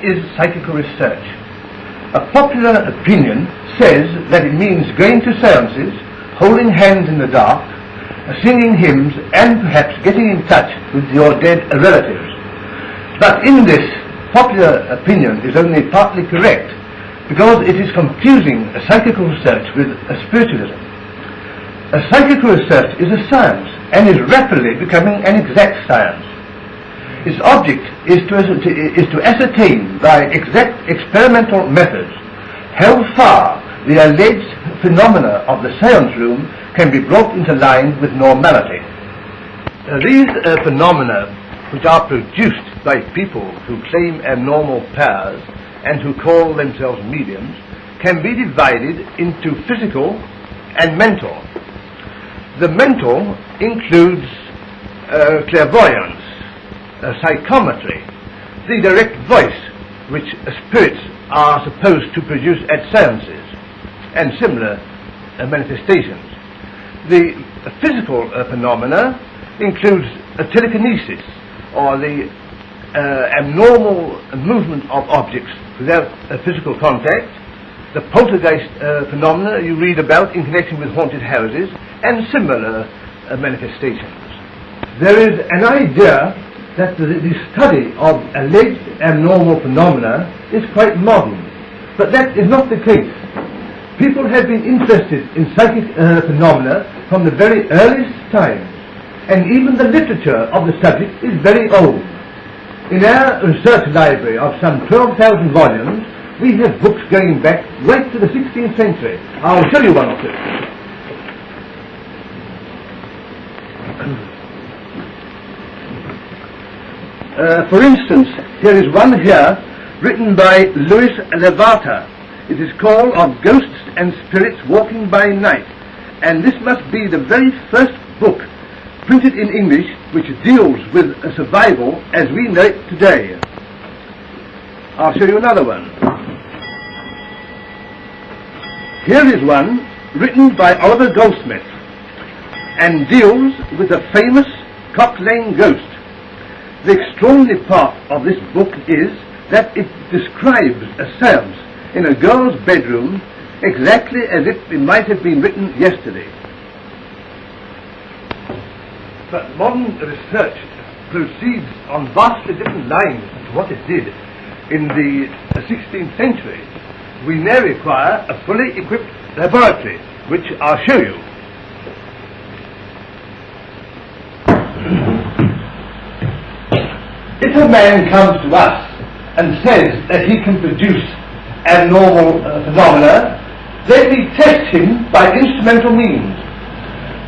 is psychical research? A popular opinion says that it means going to seances, holding hands in the dark, singing hymns, and perhaps getting in touch with your dead relatives. But in this, popular opinion is only partly correct, because it is confusing psychical research with spiritualism. Psychical research is a science and is rapidly becoming an exact science. Its object is to ascertain by exact experimental methods how far the alleged phenomena of the seance room can be brought into line with normality. These phenomena, which are produced by people who claim abnormal powers and who call themselves mediums, can be divided into physical and mental. The mental includes clairvoyance, psychometry, the direct voice which spirits are supposed to produce at seances, and similar manifestations. The physical phenomena includes telekinesis, or the abnormal movement of objects without physical contact, the poltergeist phenomena you read about in connection with haunted houses, and similar manifestations. There is an idea that the study of alleged abnormal phenomena is quite modern, but that is not the case. People have been interested in psychic phenomena from the very earliest times, and even the literature of the subject is very old. In our research library of some 12,000 volumes, we have books going back right to the 16th century. I'll show you one or two. For instance, here is one here written by Louis Levata. It is called Of Ghosts and Spirits Walking by Night, and this must be the very first book printed in English which deals with survival as we know it today. I'll show you another one. Here is one written by Oliver Goldsmith and deals with the famous Cock Lane ghost. The extraordinary part of this book is that it describes a seance in a girl's bedroom exactly as if it might have been written yesterday. But modern research proceeds on vastly different lines to what it did in the 16th century. We now require a fully equipped laboratory, which I'll show you. If a man comes to us and says that he can produce abnormal phenomena, then we test him by instrumental means.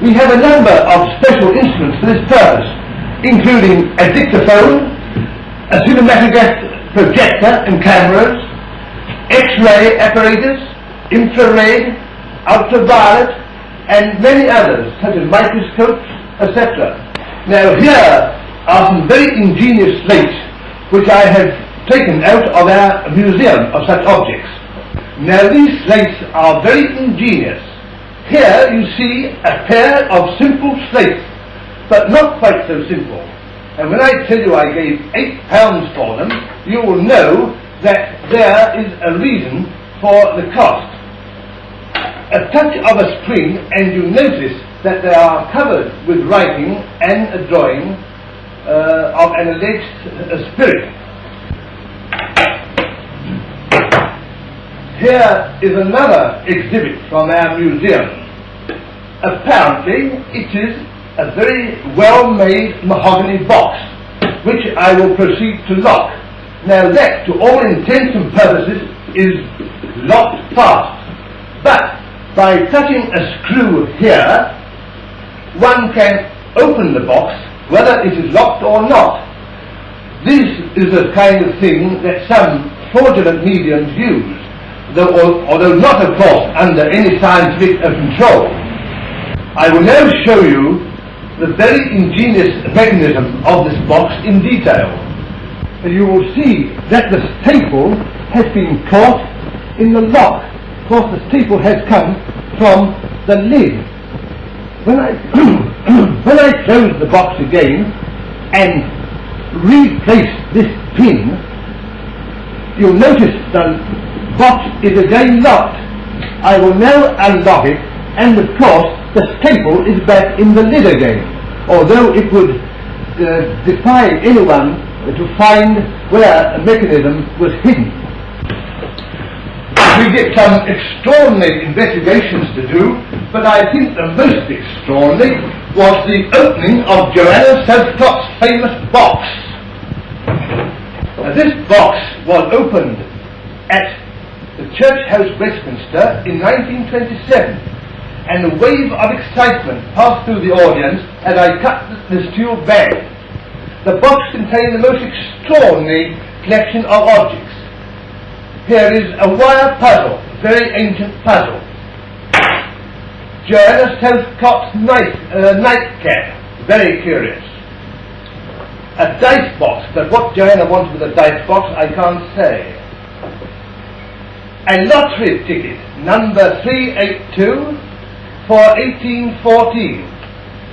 We have a number of special instruments for this purpose, including a dictaphone, a cinematograph projector and cameras, X-ray apparatus, infrared, ultraviolet, and many others, such as microscopes, etc. Now here are some very ingenious slates which I have taken out of our museum of such objects. Now these slates are very ingenious. Here you see a pair of simple slates, but not quite so simple. And when I tell you I gave £8 for them, you will know that there is a reason for the cost. A touch of a spring and you notice that they are covered with writing and a drawing of an alleged spirit. Here is another exhibit from our museum. Apparently it is a very well-made mahogany box, which I will proceed to lock. Now that, to all intents and purposes, is locked fast. But by touching a screw here, one can open the box, whether it is locked or not. This is the kind of thing that some fraudulent mediums use, although not, of course, under any scientific control. I will now show you the very ingenious mechanism of this box in detail. And you will see that the staple has been caught in the lock. Of course, the staple has come from the lid. When I close the box again and replace this pin, you'll notice the box is again locked. I will now unlock it, and of course the staple is back in the lid again, although it would defy anyone to find where a mechanism was hidden. We get some extraordinary investigations to do, but I think the most extraordinary was the opening of Joanna Southcott's famous box. This box was opened at the Church House, Westminster, in 1927, and a wave of excitement passed through the audience as I cut the steel bag. The box contained the most extraordinary collection of objects. Here is a wire puzzle, a very ancient puzzle. Joanna Southcott's nightcap, very curious. A dice box, but what Joanna wants with a dice box I can't say. A lottery ticket, number 382 for 1814.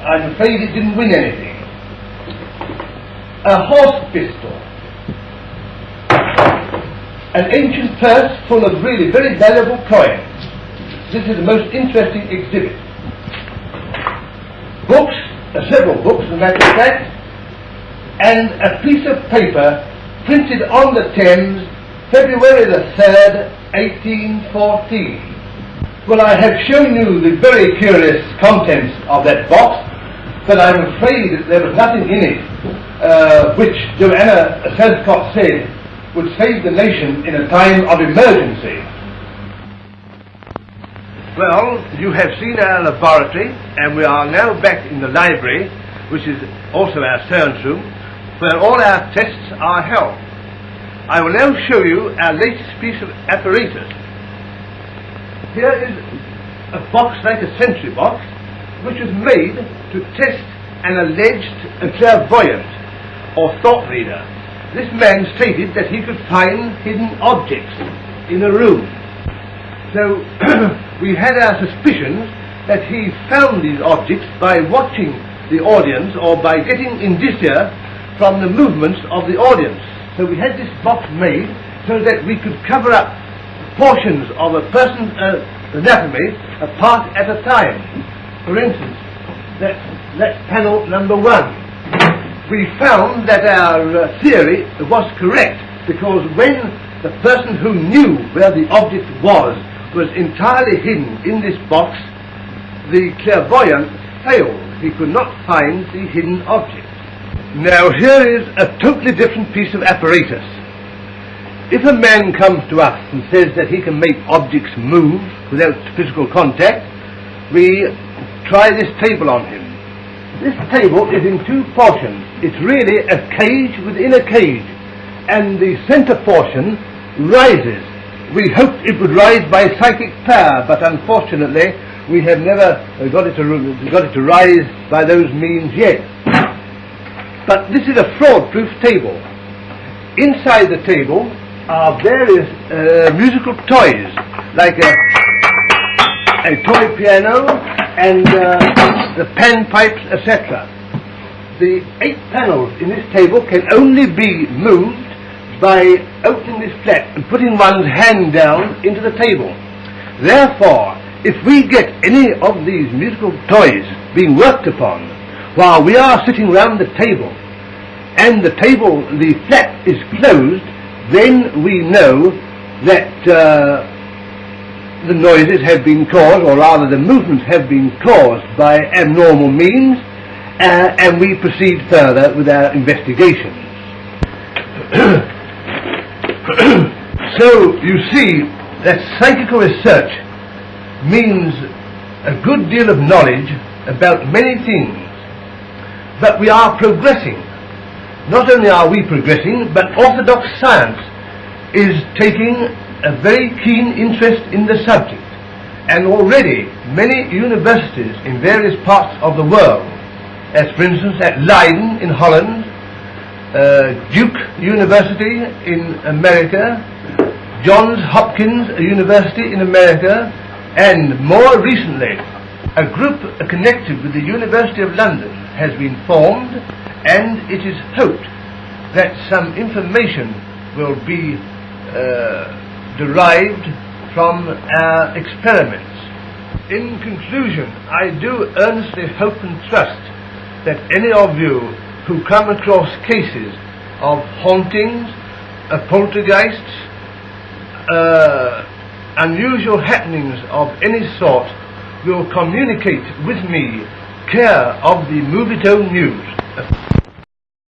I'm afraid it didn't win anything. A horse pistol. An ancient purse full of really very valuable coins. This is the most interesting exhibit. Books, several books as a matter of fact, and a piece of paper printed on the Thames, February the 3rd, 1814. Well, I have shown you the very curious contents of that box, but I'm afraid that there was nothing in it which Joanna Southcott said would save the nation in a time of emergency. Well, you have seen our laboratory, and we are now back in the library, which is also our science room, where all our tests are held. I will now show you our latest piece of apparatus. Here is a box like a sentry box, which was made to test an alleged clairvoyant or thought reader. This man stated that he could find hidden objects in a room. So we had our suspicions that he found these objects by watching the audience or by getting indicia from the movements of the audience. So we had this box made so that we could cover up portions of a person's anatomy, a part at a time. For instance, that's panel number 1. We found that our theory was correct, because when the person who knew where the object was entirely hidden in this box, the clairvoyant failed. He could not find the hidden object. Now here is a totally different piece of apparatus. If a man comes to us and says that he can make objects move without physical contact, we try this table on him. This table is in 2 portions. It's really a cage within a cage, and the center portion rises. We hoped it would rise by psychic power, but unfortunately we have never got it to rise by those means yet. But this is a fraud-proof table. Inside the table are various musical toys, like a toy piano and the panpipes, etc. The 8 panels in this table can only be moved by opening this flap and putting one's hand down into the table. Therefore, if we get any of these musical toys being worked upon while we are sitting round the table, and the flap is closed, then we know that the noises have been caused, or rather the movements have been caused by abnormal means, and we proceed further with our investigations. So you see that psychical research means a good deal of knowledge about many things, but we are progressing. Not only are we progressing, but orthodox science is taking a very keen interest in the subject, and already many universities in various parts of the world, as for instance at Leiden in Holland, Duke University in America, Johns Hopkins University in America, and more recently a group connected with the University of London has been formed, and it is hoped that some information will be derived from our experiments. In conclusion, I do earnestly hope and trust that any of you who come across cases of hauntings, poltergeists, unusual happenings of any sort will communicate with me care of the Movito News.